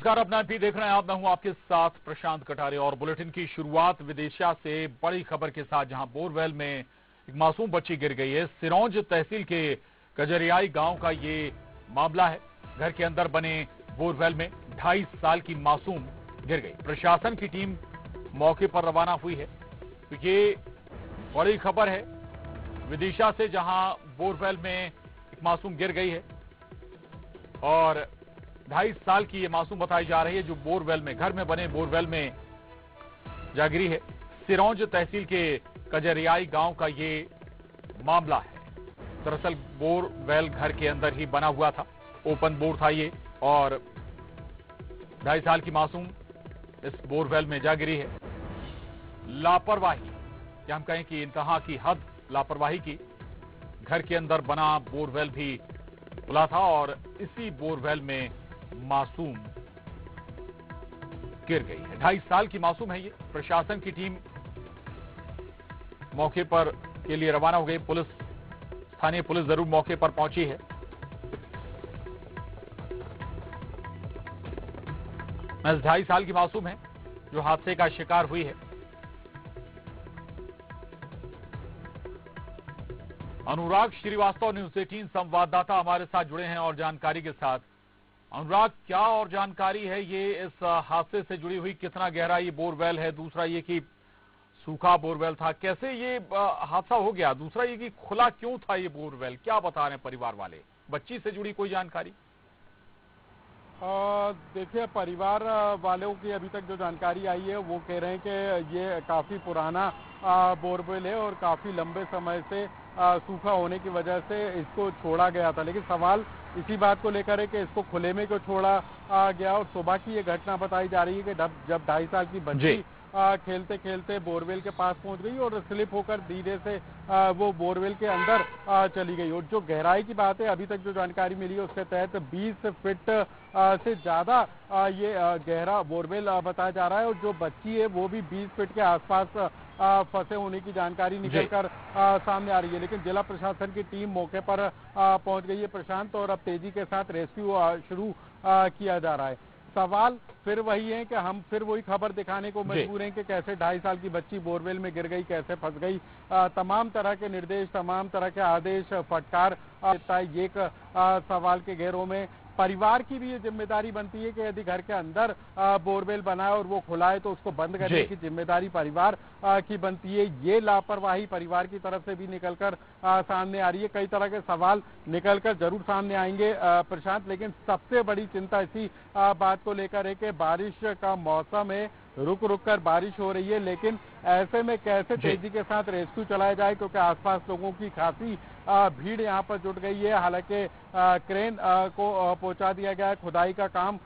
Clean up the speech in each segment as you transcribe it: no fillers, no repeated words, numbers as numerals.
नमस्कार, अपना भी देख रहे हैं आप। मैं हूं आपके साथ प्रशांत कटारे और बुलेटिन की शुरुआत विदिशा से बड़ी खबर के साथ, जहां बोरवेल में एक मासूम बच्ची गिर गई है। सिरौंज तहसील के कजरियाई गांव का ये मामला है। घर के अंदर बने बोरवेल में 2.5 साल की मासूम गिर गई। प्रशासन की टीम मौके पर रवाना हुई है। तो ये बड़ी खबर है विदिशा से, जहां बोरवेल में एक मासूम गिर गई है और 2.5 साल की ये मासूम बताई जा रही है, जो बोरवेल में, घर में बने बोरवेल में जा गिरी है। सिरौंज तहसील के कजरियाई गांव का ये मामला है। दरअसल बोरवेल घर के अंदर ही बना हुआ था, ओपन बोर था ये, और 2.5 साल की मासूम इस बोरवेल में जा गिरी है। लापरवाही, या हम कहें कि इंतहा की हद लापरवाही की। घर के अंदर बना बोरवेल भी खुला था और इसी बोरवेल में मासूम गिर गई है। 2.5 साल की मासूम है ये। प्रशासन की टीम मौके पर के लिए रवाना हो गई। पुलिस, स्थानीय पुलिस जरूर मौके पर पहुंची है। महज 2.5 साल की मासूम है जो हादसे का शिकार हुई है। अनुराग श्रीवास्तव, न्यूज़ 18 संवाददाता हमारे साथ जुड़े हैं और जानकारी के साथ। अनुराग, क्या और जानकारी है ये इस हादसे से जुड़ी हुई? कितना गहरा ये बोरवेल है? दूसरा ये कि सूखा बोरवेल था, कैसे ये हादसा हो गया? दूसरा ये कि खुला क्यों था ये बोरवेल? क्या बता रहे हैं परिवार वाले? बच्ची से जुड़ी कोई जानकारी? देखिए, परिवार वालों की अभी तक जो जानकारी आई है वो कह रहे हैं कि ये काफ़ी पुराना बोरवेल है और काफ़ी लंबे समय से सूखा होने की वजह से इसको छोड़ा गया था। लेकिन सवाल इसी बात को लेकर है कि इसको खुले में क्यों छोड़ा गया। और सुबह की ये घटना बताई जा रही है कि जब 2.5 साल की बच्ची खेलते खेलते बोरवेल के पास पहुंच गई और स्लिप होकर धीरे से वो बोरवेल के अंदर चली गई। और जो गहराई की बात है, अभी तक जो जानकारी मिली है उसके तहत 20 फीट से ज्यादा ये गहरा बोरवेल बताया जा रहा है। और जो बच्ची है वो भी 20 फीट के आसपास फंसे होने की जानकारी निकलकर सामने आ रही है। लेकिन जिला प्रशासन की टीम मौके पर पहुंच गई है प्रशांत, और अब तेजी के साथ रेस्क्यू शुरू किया जा रहा है। सवाल फिर वही है कि हम फिर वही खबर दिखाने को मजबूर हैं कि कैसे 2.5 साल की बच्ची बोरवेल में गिर गई, कैसे फंस गई। तमाम तरह के निर्देश, तमाम तरह के आदेश, फटकार एक सवाल के घेरों में परिवार की भी ये जिम्मेदारी बनती है कि यदि घर के अंदर बोरवेल बना है और वो खुला है तो उसको बंद करने की जिम्मेदारी परिवार की बनती है। ये लापरवाही परिवार की तरफ से भी निकलकर सामने आ रही है। कई तरह के सवाल निकलकर जरूर सामने आएंगे प्रशांत, लेकिन सबसे बड़ी चिंता इसी बात को लेकर है कि बारिश का मौसम है, रुक रुक कर बारिश हो रही है, लेकिन ऐसे में कैसे तेजी के साथ रेस्क्यू चलाया जाए, क्योंकि आसपास लोगों की काफी भीड़ यहाँ पर जुट गई है। हालांकि क्रेन को पहुंचा दिया गया है, खुदाई का काम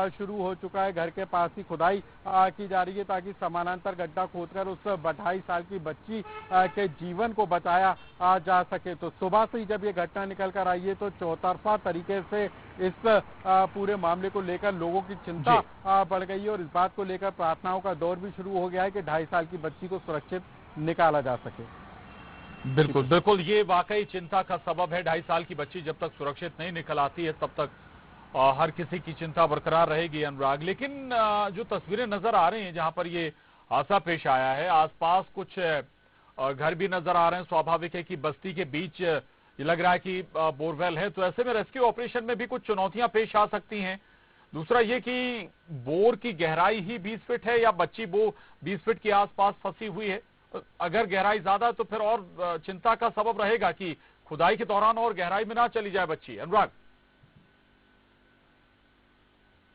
शुरू हो चुका है। घर के पास ही खुदाई की जा रही है ताकि समानांतर गड्ढा खोदकर उस 2.5 साल की बच्ची के जीवन को बचाया जा सके। तो सुबह से ही जब ये घटना निकल कर आई है तो चौतरफा तरीके से इस पूरे मामले को लेकर लोगों की चिंता बढ़ गई है और इस बात को लेकर प्रार्थनाओं का दौर भी शुरू हो गया है कि 2.5 साल की बच्ची को सुरक्षित निकाला जा सके। बिल्कुल बिल्कुल, ये वाकई चिंता का सबब है। 2.5 साल की बच्ची जब तक सुरक्षित नहीं निकल आती है तब तक हर किसी की चिंता बरकरार रहेगी अनुराग। लेकिन जो तस्वीरें नजर आ रही हैं जहां पर ये हादसा पेश आया है, आसपास कुछ घर भी नजर आ रहे हैं। स्वाभाविक है कि बस्ती के बीच ये लग रहा है कि बोरवेल है, तो ऐसे में रेस्क्यू ऑपरेशन में भी कुछ चुनौतियां पेश आ सकती हैं। दूसरा ये कि बोर की गहराई ही 20 फीट है या बच्ची वो 20 फीट के आसपास फंसी हुई है? अगर गहराई ज्यादा तो फिर और चिंता का सबब रहेगा कि खुदाई के दौरान और गहराई में ना चली जाए बच्ची। अनुराग।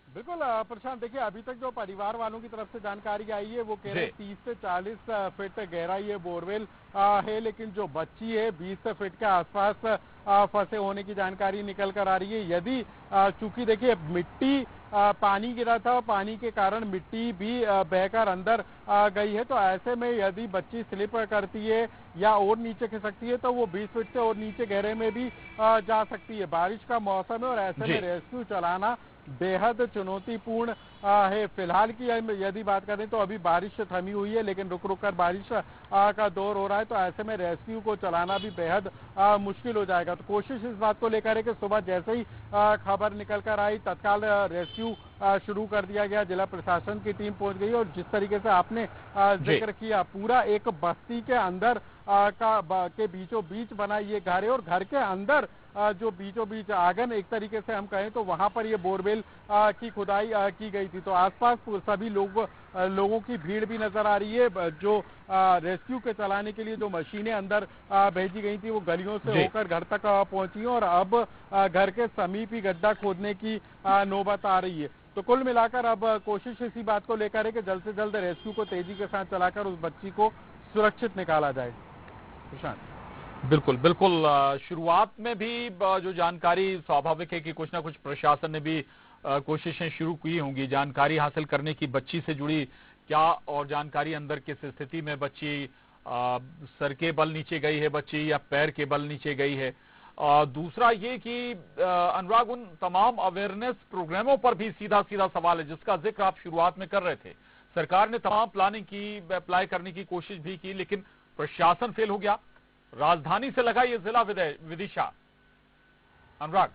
बिल्कुल प्रशांत, देखिए अभी तक जो परिवार वालों की तरफ से जानकारी आई है वो कह रहे हैं 30 से 40 फीट गहराई है बोरवेल है, लेकिन जो बच्ची है 20 फीट के आसपास फंसे होने की जानकारी निकल कर आ रही है। यदि चूंकि देखिए मिट्टी पानी गिरा था, पानी के कारण मिट्टी भी बहकर अंदर गई है, तो ऐसे में यदि बच्ची स्लिप करती है या और नीचे खिसकती है तो वो 20 फीट से और नीचे गहरे में भी जा सकती है। बारिश का मौसम है और ऐसे में रेस्क्यू चलाना बेहद चुनौतीपूर्ण है। फिलहाल की यदि बात करें तो अभी बारिश थमी हुई है, लेकिन रुक रुक कर बारिश का दौर हो रहा है, तो ऐसे में रेस्क्यू को चलाना भी बेहद मुश्किल हो जाएगा। तो कोशिश इस बात को लेकर है कि सुबह जैसे ही खबर निकल कर आई, तत्काल रेस्क्यू शुरू कर दिया गया। जिला प्रशासन की टीम पहुंच गई और जिस तरीके से आपने जिक्र किया, पूरा एक बस्ती के अंदर के बीचों बीच बना ये घर है और घर के अंदर जो बीचों बीच आंगन एक तरीके से हम कहें तो वहां पर ये बोरवेल की खुदाई की गई थी। तो आसपास सभी लोगों की भीड़ भी नजर आ रही है। जो रेस्क्यू के चलाने के लिए जो मशीनें अंदर भेजी गई थी, वो गलियों से होकर घर तक पहुंची और अब घर के समीप ही गड्ढा खोदने की नौबत आ रही है। तो कुल मिलाकर अब कोशिश इसी बात को लेकर है कि जल्द से जल्द रेस्क्यू को तेजी के साथ चलाकर उस बच्ची को सुरक्षित निकाला जाए। प्रशांत। बिल्कुल बिल्कुल। शुरुआत में भी जो जानकारी, स्वाभाविक है कि कुछ ना कुछ प्रशासन ने भी कोशिशें शुरू की होंगी जानकारी हासिल करने की, बच्ची से जुड़ी क्या और जानकारी अंदर किस स्थिति में बच्ची, सर के बल नीचे गई है बच्ची या पैर के बल नीचे गई है। दूसरा ये कि अनुराग, उन तमाम अवेयरनेस प्रोग्रामों पर भी सीधा सीधा सवाल है जिसका जिक्र आप शुरुआत में कर रहे थे। सरकार ने तमाम प्लानिंग की, अप्लाई करने की कोशिश भी की, लेकिन प्रशासन फेल हो गया। राजधानी से लगा ये जिला विदिशा। अनुराग।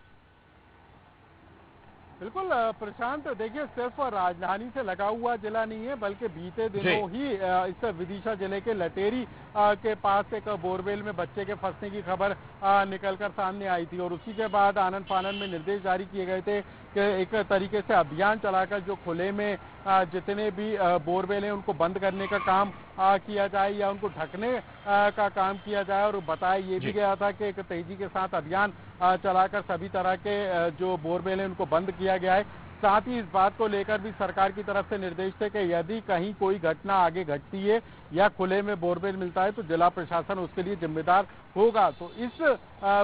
बिल्कुल प्रशांत, देखिए सिर्फ राजधानी से लगा हुआ जिला नहीं है, बल्कि बीते दिनों ही इस विदिशा जिले के लटेरी के पास एक बोरवेल में बच्चे के फंसने की खबर निकलकर सामने आई थी और उसी के बाद आनन फानन में निर्देश जारी किए गए थे कि एक तरीके से अभियान चलाकर जो खुले में जितने भी बोरवेल हैं उनको बंद करने का काम किया जाए या उनको ढकने का काम किया जाए। और बताया ये भी गया था कि एक तेजी के साथ अभियान चलाकर सभी तरह के जो बोरवेल हैं उनको बंद किया गया है। साथ ही इस बात को लेकर भी सरकार की तरफ से निर्देश थे कि यदि कहीं कोई घटना आगे घटती है या खुले में बोरवेल मिलता है तो जिला प्रशासन उसके लिए जिम्मेदार होगा। तो इस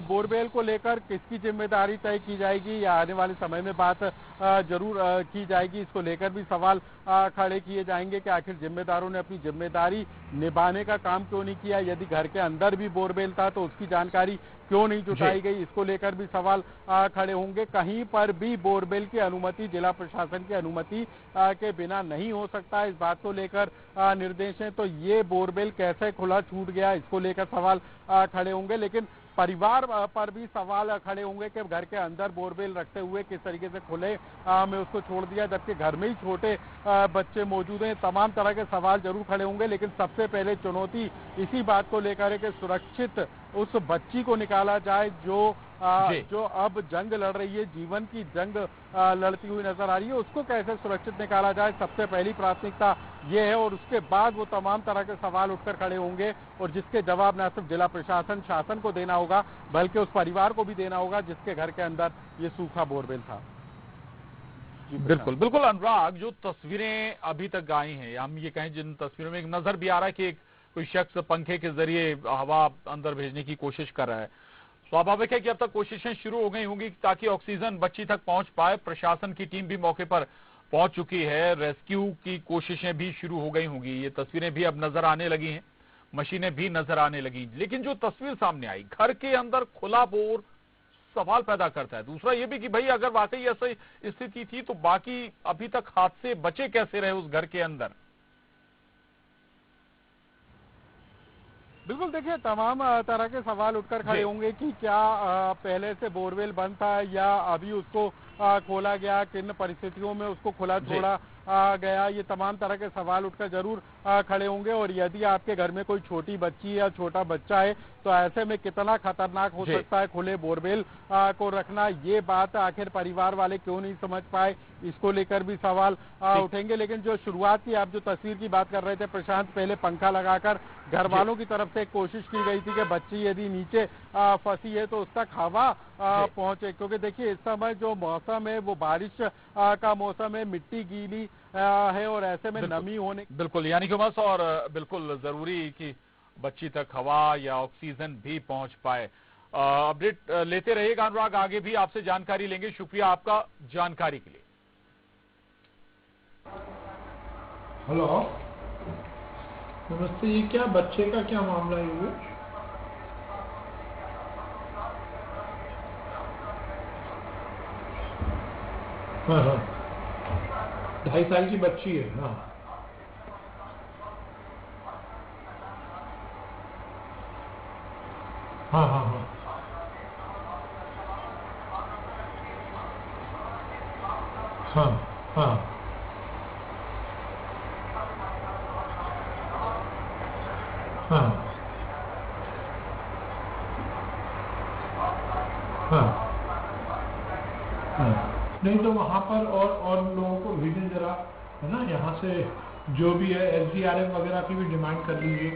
बोरवेल को लेकर किसकी जिम्मेदारी तय की जाएगी या आने वाले समय में बात जरूर की जाएगी, इसको लेकर भी सवाल खड़े किए जाएंगे कि आखिर जिम्मेदारों ने अपनी जिम्मेदारी निभाने का काम क्यों नहीं किया। यदि घर के अंदर भी बोरवेल था तो उसकी जानकारी क्यों नहीं जुटाई गई, इसको लेकर भी सवाल खड़े होंगे। कहीं पर भी बोरवेल की अनुमति जिला प्रशासन की अनुमति के बिना नहीं हो सकता, इस बात को लेकर निर्देश है। तो ये बोरवेल कैसे खुला छूट गया, इसको लेकर सवाल खड़े होंगे। लेकिन परिवार पर भी सवाल खड़े होंगे कि घर के अंदर बोरवेल रखते हुए किस तरीके से खुले में उसको छोड़ दिया, जबकि घर में ही छोटे बच्चे मौजूद हैं। तमाम तरह के सवाल जरूर खड़े होंगे, लेकिन सबसे पहले चुनौती इसी बात को लेकर है कि सुरक्षित उस बच्ची को निकाला जाए जो अब जंग लड़ रही है, जीवन की जंग लड़ती हुई नजर आ रही है। उसको कैसे सुरक्षित निकाला जाए, सबसे पहली प्राथमिकता ये है। और उसके बाद वो तमाम तरह के सवाल उठकर खड़े होंगे और जिसके जवाब न सिर्फ जिला प्रशासन शासन को देना होगा, बल्कि उस परिवार को भी देना होगा जिसके घर के अंदर ये सूखा बोरवेल था। बिल्कुल बिल्कुल अनुराग, जो तस्वीरें अभी तक आई हैं, हम ये कहें जिन तस्वीरों में एक नजर भी आ रहा है कि कोई शख्स पंखे के जरिए हवा अंदर भेजने की कोशिश कर रहा है। स्वाभाविक है कि अब तक कोशिशें शुरू हो गई होंगी ताकि ऑक्सीजन बच्ची तक पहुंच पाए। प्रशासन की टीम भी मौके पर पहुंच चुकी है, रेस्क्यू की कोशिशें भी शुरू हो गई होंगी। ये तस्वीरें भी अब नजर आने लगी हैं, मशीनें भी नजर आने लगी। लेकिन जो तस्वीर सामने आई, घर के अंदर खुला बोर सवाल पैदा करता है। दूसरा ये भी कि भाई अगर वाकई ऐसी स्थिति थी तो बाकी अभी तक हादसे बचे कैसे रहे उस घर के अंदर। बिल्कुल, देखिए तमाम तरह के सवाल उठकर खड़े होंगे कि क्या पहले से बोरवेल बंद था या अभी उसको खोला गया, किन परिस्थितियों में उसको खुला छोड़ा गया। ये तमाम तरह के सवाल उठकर जरूर खड़े होंगे। और यदि आपके घर में कोई छोटी बच्ची या छोटा बच्चा है तो ऐसे में कितना खतरनाक हो सकता है खुले बोरवेल को रखना, ये बात आखिर परिवार वाले क्यों नहीं समझ पाए, इसको लेकर भी सवाल उठेंगे। लेकिन जो शुरुआत की, आप जो तस्वीर की बात कर रहे थे प्रशांत, पहले पंखा लगाकर घर वालों की तरफ से कोशिश की गई थी कि बच्ची यदि नीचे फंसी है तो उस तक हवा पहुंचे, क्योंकि देखिए इस समय जो मौसम है वो बारिश का मौसम है, मिट्टी गीली है और ऐसे में नमी होने। बिल्कुल, यानी कि बस और बिल्कुल जरूरी कि बच्ची तक हवा या ऑक्सीजन भी पहुंच पाए। अपडेट लेते रहिएगा अनुराग, आगे भी आपसे जानकारी लेंगे। शुक्रिया आपका जानकारी के लिए। हेलो, नमस्ते। ये क्या बच्चे का क्या मामला है ये? हाँ हाँ 2.5 साल की बच्ची है। हाँ हाँ हाँ हाँ हाँ हाँ हाँ हाँ हाँ। नहीं तो वहाँ पर और लोगों को भेजें जरा, है ना, यहाँ से जो भी है SDRF वगैरह की भी डिमांड कर लीजिए।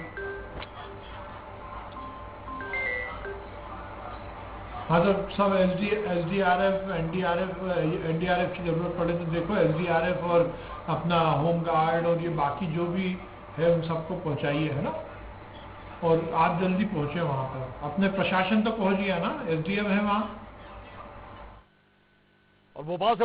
हाँ तो सब SDRF NDRF की जरूरत पड़े तो देखो SDRF और अपना होम गार्ड और ये बाकी जो भी है उन सबको पहुँचाइए, है ना। और आप जल्दी पहुँचे वहाँ पर, अपने प्रशासन तो पहुँच गया ना, SDM है वहाँ। और भोपाल से